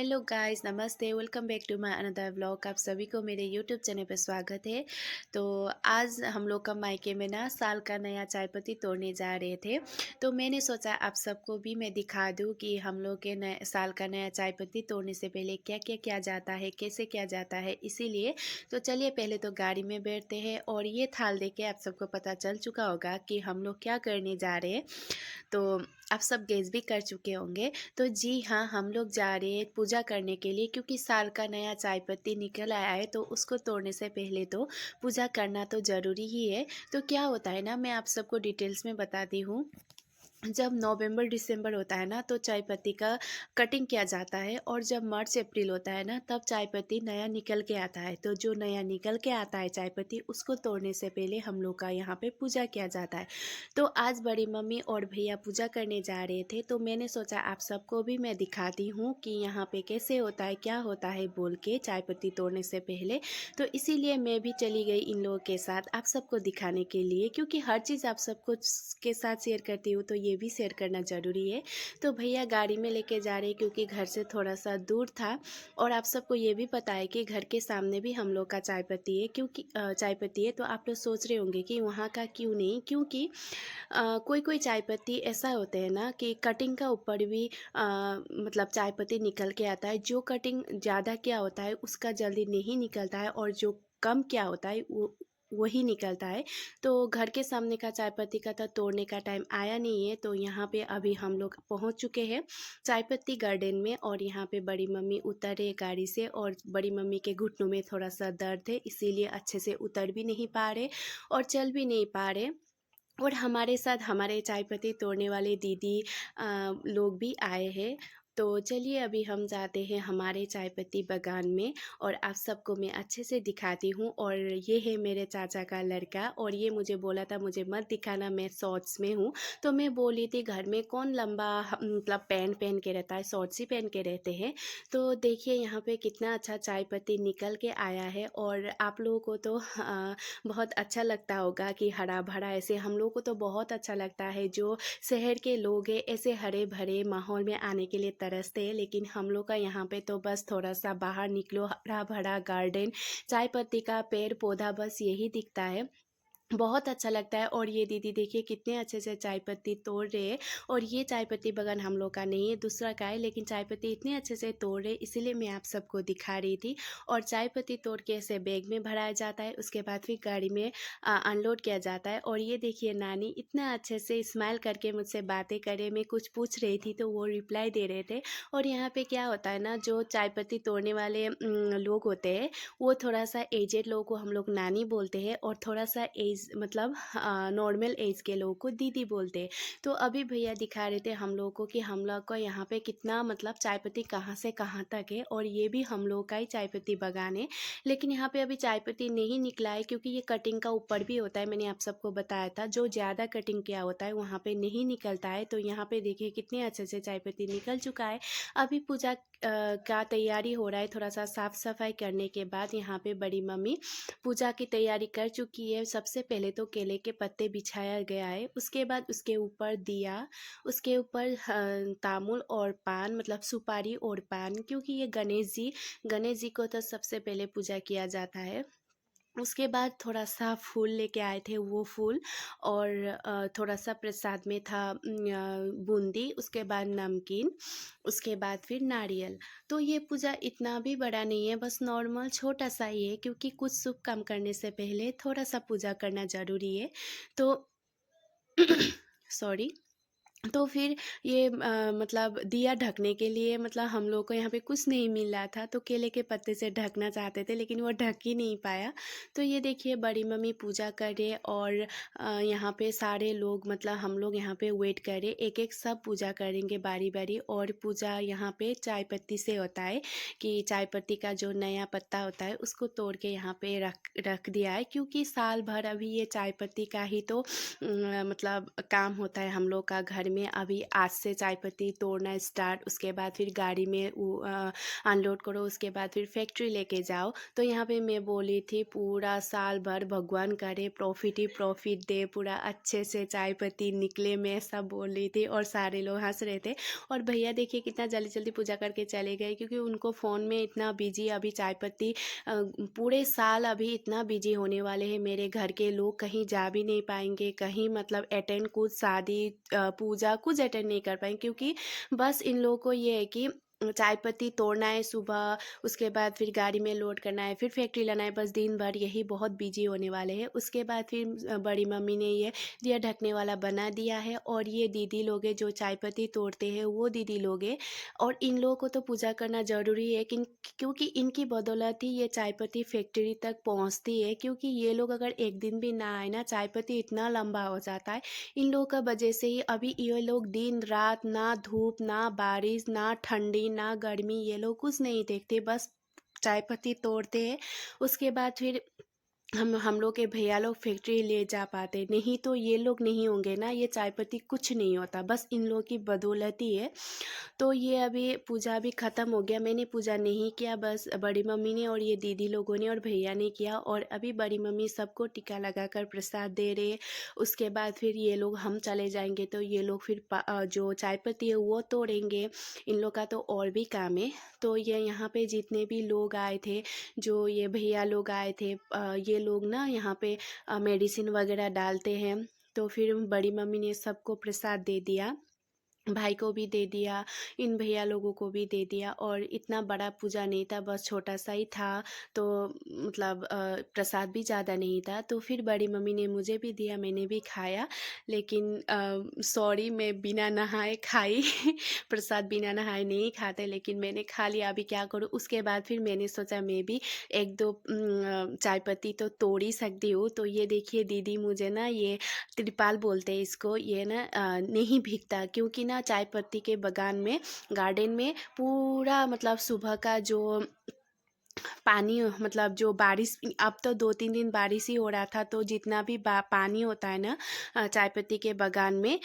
Hello guys, नमस्ते। Welcome back to my another vlog. आप सभी को मेरे यूट्यूब चैनल पर स्वागत है। तो आज हम लोग का मायके में ना साल का नया चाय पत्ती तोड़ने जा रहे थे। तो मैंने सोचा आप सबको भी मैं दिखा दूं कि हम लोग के नए साल का नया चाय पत्ती तोड़ने से पहले क्या क्या किया जाता है, कैसे किया जाता है। इसीलिए तो चलिए पहले तो गाड़ी में बैठते हैं। और ये थाल देख के आप सबको पता चल चुका होगा कि हम लोग क्या करने जा रहे हैं। तो आप सब गेस भी कर चुके होंगे। तो जी हाँ, हम लोग जा रहे हैं पूजा करने के लिए, क्योंकि साल का नया चाय पत्ती निकल आया है। तो उसको तोड़ने से पहले तो पूजा करना तो ज़रूरी ही है। तो क्या होता है ना, मैं आप सबको डिटेल्स में बताती हूँ। जब नवंबर दिसंबर होता है ना, तो चाय पत्ती का कटिंग किया जाता है। और जब मार्च अप्रैल होता है ना, तब चाय पत्ती नया निकल के आता है। तो जो नया निकल के आता है चाय पत्ती, उसको तोड़ने से पहले हम लोग का यहाँ पे पूजा किया जाता है। तो आज बड़ी मम्मी और भैया पूजा करने जा रहे थे। तो मैंने सोचा आप सबको भी मैं दिखाती हूँ कि यहाँ पे कैसे होता है, क्या होता है बोल के चाय पत्ती तोड़ने से पहले। तो इसीलिए मैं भी चली गई इन लोगों के साथ आप सबको दिखाने के लिए, क्योंकि हर चीज़ आप सबको के साथ शेयर करती हूँ तो ये भी शेयर करना ज़रूरी है। तो भैया गाड़ी में लेके जा रहे, क्योंकि घर से थोड़ा सा दूर था। और आप सबको ये भी पता है कि घर के सामने भी हम लोग का चाय पत्ती है, क्योंकि चाय पत्ती है। तो आप लोग सोच रहे होंगे कि वहाँ का क्यों नहीं, क्योंकि कोई कोई चाय पत्ती ऐसा होते हैं ना कि कटिंग का ऊपर भी मतलब चाय पत्ती निकल के आता है। जो कटिंग ज़्यादा क्या होता है उसका जल्दी नहीं निकलता है, और जो कम क्या होता है वो वही निकलता है। तो घर के सामने का चाय पत्ती का तो तोड़ने का टाइम आया नहीं है। तो यहाँ पे अभी हम लोग पहुँच चुके हैं चाय पत्ती गार्डन में। और यहाँ पे बड़ी मम्मी उतरे गाड़ी से, और बड़ी मम्मी के घुटनों में थोड़ा सा दर्द है, इसीलिए अच्छे से उतर भी नहीं पा रहे और चल भी नहीं पा रहे। और हमारे साथ हमारे चाय पत्ती तोड़ने वाले दीदी लोग भी आए हैं। तो चलिए अभी हम जाते हैं हमारे चाय पत्ती बागान में, और आप सबको मैं अच्छे से दिखाती हूँ। और ये है मेरे चाचा का लड़का, और ये मुझे बोला था मुझे मत दिखाना, मैं शॉर्ट्स में हूँ। तो मैं बोली थी घर में कौन लंबा मतलब पैंट पहन के रहता है, शॉर्ट्स ही पहन के रहते हैं। तो देखिए यहाँ पे कितना अच्छा चाय पत्ती निकल के आया है। और आप लोगों को तो बहुत अच्छा लगता होगा कि हरा भरा, ऐसे हम लोग को तो बहुत अच्छा लगता है। जो शहर के लोग हैं ऐसे हरे भरे माहौल में आने के लिए तरसते हैं, लेकिन हम लोग का यहाँ पे तो बस थोड़ा सा बाहर निकलो, हरा भरा गार्डन, चाय पत्ती का पेड़ पौधा, बस यही दिखता है। बहुत अच्छा लगता है। और ये दीदी देखिए कितने अच्छे से चाय पत्ती तोड़ रहे हैं। और ये चाय पत्ती बागान हम लोग का नहीं है, दूसरा का है, लेकिन चाय पत्ती इतने अच्छे से तोड़ रहे, इसीलिए मैं आप सबको दिखा रही थी। और चाय पत्ती तोड़ के ऐसे बैग में भराया जाता है, उसके बाद फिर गाड़ी में अनलोड किया जाता है। और ये देखिए नानी इतना अच्छे से स्माइल करके मुझसे बातें करे, मैं कुछ पूछ रही थी तो वो रिप्लाई दे रहे थे। और यहाँ पे क्या होता है ना, जो चाय पत्ती तोड़ने वाले लोग होते हैं, वो थोड़ा सा एजेड लोगों को हम लोग नानी बोलते हैं, और थोड़ा सा एज मतलब नॉर्मल एज के लोगों को दीदी बोलते हैं। तो अभी भैया दिखा रहे थे हम लोगों को कि हम लोग को यहाँ पे कितना मतलब चाय पत्ती कहाँ से कहाँ तक है। और ये भी हम लोग का ही चाय पत्ती बागान है, लेकिन यहाँ पे अभी चाय पत्ती नहीं निकला है, क्योंकि ये कटिंग का ऊपर भी होता है। मैंने आप सबको बताया था जो ज़्यादा कटिंग किया होता है वहाँ पे नहीं निकलता है। तो यहाँ पे देखिए कितने अच्छे से चाय पत्ती निकल चुका है। अभी पूजा का तैयारी हो रहा है, थोड़ा सा साफ सफाई करने के बाद यहाँ पे बड़ी मम्मी पूजा की तैयारी कर चुकी है। सबसे पहले तो केले के पत्ते बिछाया गया है, उसके बाद उसके ऊपर दिया, उसके ऊपर तामुल और पान मतलब सुपारी और पान, क्योंकि ये गणेश जी को तो सबसे पहले पूजा किया जाता है। उसके बाद थोड़ा सा फूल लेके आए थे, वो फूल। और थोड़ा सा प्रसाद में था बूंदी, उसके बाद नमकीन, उसके बाद फिर नारियल। तो ये पूजा इतना भी बड़ा नहीं है, बस नॉर्मल छोटा सा ही है, क्योंकि कुछ शुभ काम करने से पहले थोड़ा सा पूजा करना ज़रूरी है। तो सॉरी। तो फिर ये मतलब दिया ढकने के लिए, मतलब हम लोग को यहाँ पे कुछ नहीं मिल रहा था, तो केले के पत्ते से ढकना चाहते थे, लेकिन वो ढक ही नहीं पाया। तो ये देखिए बड़ी मम्मी पूजा करे, और यहाँ पे सारे लोग मतलब हम लोग यहाँ पे वेट करें, एक एक सब पूजा करेंगे बारी बारी। और पूजा यहाँ पे चाय पत्ती से होता है, कि चाय पत्ती का जो नया पत्ता होता है उसको तोड़ के यहाँ पे रख रख दिया है, क्योंकि साल भर अभी ये चाय पत्ती का ही तो मतलब काम होता है हम लोग का घर में अभी आज से चाय पत्ती तोड़ना स्टार्ट, उसके बाद फिर गाड़ी में अनलोड करो, उसके बाद फिर फैक्ट्री लेके जाओ। तो यहाँ पे मैं बोली थी पूरा साल भर भगवान करे प्रॉफिट ही प्रॉफिट दे, पूरा अच्छे से चाय पत्ती निकले, मैं सब बोल रही थी और सारे लोग हंस रहे थे। और भैया देखिए कितना जल्दी जल्दी पूजा करके चले गए, क्योंकि उनको फ़ोन में इतना बिजी अभी चाय पत्ती पूरे साल अभी इतना बिजी होने वाले हैं। मेरे घर के लोग कहीं जा भी नहीं पाएंगे, कहीं मतलब अटेंड कुछ शादी पूजा कुछ अटेंड नहीं कर पाएंगे, क्योंकि बस इन लोगों को ये है कि चाय पत्ती तोड़ना है सुबह, उसके बाद फिर गाड़ी में लोड करना है, फिर फैक्ट्री लाना है, बस दिन भर यही बहुत बिजी होने वाले हैं। उसके बाद फिर बड़ी मम्मी ने ये दिया ढकने वाला बना दिया है, और ये दीदी लोग हैं जो चाय पत्ती तोड़ते हैं, वो दीदी लोग हैं। और इन लोगों को तो पूजा करना ज़रूरी है, क्योंकि इनकी बदौलत ही ये चाय पत्ती फैक्ट्री तक पहुंचती है। क्योंकि ये लोग अगर एक दिन भी ना आए ना, चाय पत्ती इतना लंबा हो जाता है। इन लोगों का वजह से ही अभी ये लोग दिन रात ना धूप ना बारिश ना ठंडी ना गर्मी, ये लोग कुछ नहीं देखते, बस चाय पत्ती तोड़ते हैं। उसके बाद फिर हम लोग के भैया लोग फैक्ट्री ले जा पाते, नहीं तो ये लोग नहीं होंगे ना, ये चाय पत्ती कुछ नहीं होता, बस इन लोगों की बदौलत ही है। तो ये अभी पूजा भी ख़त्म हो गया, मैंने पूजा नहीं किया, बस बड़ी मम्मी ने और ये दीदी लोगों ने और भैया ने किया। और अभी बड़ी मम्मी सबको टीका लगाकर प्रसाद दे रहे। उसके बाद फिर ये लोग, हम चले जाएंगे तो ये लोग फिर जो चाय पत्ती है वो तोड़ेंगे। इन लोग का तो और भी काम है। तो ये यहाँ पे जितने भी लोग आए थे, जो ये भैया लोग आए थे, ये लोग ना यहाँ पे मेडिसिन वगैरह डालते हैं। तो फिर बड़ी मम्मी ने सबको प्रसाद दे दिया, भाई को भी दे दिया, इन भैया लोगों को भी दे दिया। और इतना बड़ा पूजा नहीं था, बस छोटा सा ही था। तो मतलब प्रसाद भी ज़्यादा नहीं था। तो फिर बड़ी मम्मी ने मुझे भी दिया, मैंने भी खाया। लेकिन सॉरी, मैं बिना नहाए खाई प्रसाद बिना नहाए नहीं खाते, लेकिन मैंने खा लिया। अभी क्या करूँ। उसके बाद फिर मैंने सोचा मैं भी एक दो चाय पत्ती तो तोड़ ही सकती हूँ। तो ये देखिए दीदी मुझे ना ये त्रिपाल बोलते हैं इसको, ये ना नहीं भीगता, क्योंकि ना चाय पत्ती के बगान में गार्डन में पूरा मतलब सुबह का जो पानी, मतलब जो बारिश, अब तो 2-3 दिन बारिश ही हो रहा था, तो जितना भी पानी होता है ना चाय पत्ती के बगान में,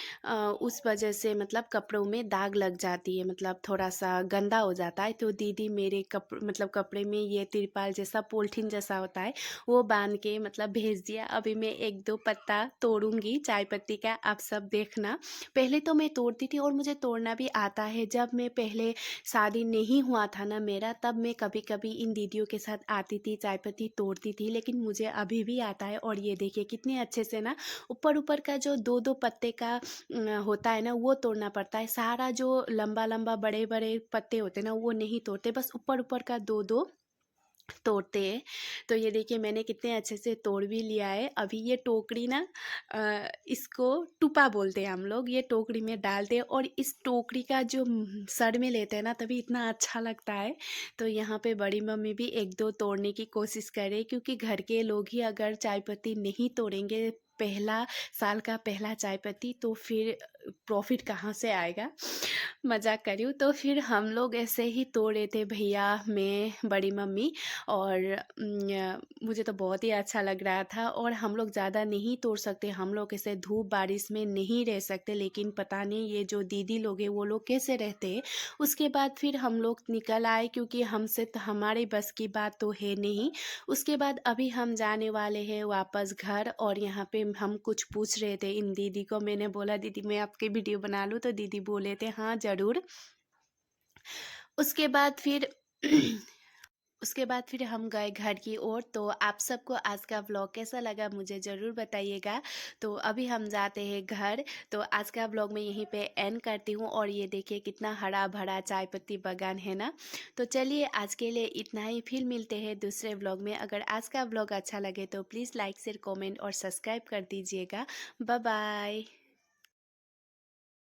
उस वजह से मतलब कपड़ों में दाग लग जाती है, मतलब थोड़ा सा गंदा हो जाता है। तो दीदी मेरे मतलब कपड़े में ये तिरपाल जैसा पॉलिथीन जैसा होता है वो बांध के मतलब भेज दिया। अभी मैं 1-2 पत्ता तोड़ूंगी चाय पत्ती का, आप सब देखना। पहले तो मैं तोड़ती थी और मुझे तोड़ना भी आता है। जब मैं पहले शादी नहीं हुआ था ना मेरा, तब मैं कभी कभी इन दीदियों के साथ आती थी, चाय पत्ती तोड़ती थी, लेकिन मुझे अभी भी आता है। और ये देखिए कितने अच्छे से ना ऊपर ऊपर का जो 2-2 पत्ते का होता है ना, वो तोड़ना पड़ता है। सारा जो लंबा लंबा बड़े बड़े पत्ते होते हैं ना, वो नहीं तोड़ते, बस ऊपर ऊपर का 2-2 तोड़ते हैं। तो ये देखिए मैंने कितने अच्छे से तोड़ भी लिया है। अभी ये टोकरी ना इसको टुपा बोलते हैं हम लोग, ये टोकरी में डालते हैं और इस टोकरी का जो सर में लेते हैं ना, तभी इतना अच्छा लगता है। तो यहाँ पे बड़ी मम्मी भी 1-2 तोड़ने की कोशिश करे, क्योंकि घर के लोग ही अगर चाय पत्ती नहीं तोड़ेंगे, पहला साल का पहला चाय पत्ती, तो फिर प्रॉफिट कहाँ से आएगा। मजाक कर रही हूँ। तो फिर हम लोग ऐसे ही तोड़े थे, भैया मैं बड़ी मम्मी। और मुझे तो बहुत ही अच्छा लग रहा था। और हम लोग ज़्यादा नहीं तोड़ सकते, हम लोग ऐसे धूप बारिश में नहीं रह सकते, लेकिन पता नहीं ये जो दीदी लोग हैं वो लोग कैसे रहते हैं। उसके बाद फिर हम लोग निकल आए, क्योंकि हमसे तो हमारे बस की बात तो है नहीं। उसके बाद अभी हम जाने वाले हैं वापस घर। और यहाँ पे हम कुछ पूछ रहे थे इन दीदी को, मैंने बोला दीदी मैं आपकी वीडियो बना लूँ, तो दीदी बोले थे हाँ ज़रूर। उसके बाद फिर उसके बाद फिर हम गए घर की ओर। तो आप सबको आज का व्लॉग कैसा लगा मुझे ज़रूर बताइएगा। तो अभी हम जाते हैं घर। तो आज का व्लॉग मैं यहीं पे एंड करती हूँ। और ये देखिए कितना हरा भरा चाय पत्ती बागान है ना। तो चलिए आज के लिए इतना ही, फिर मिलते हैं दूसरे व्लॉग में। अगर आज का व्लॉग अच्छा लगे तो प्लीज़ लाइक शेयर कमेंट और सब्सक्राइब कर दीजिएगा। Bye bye.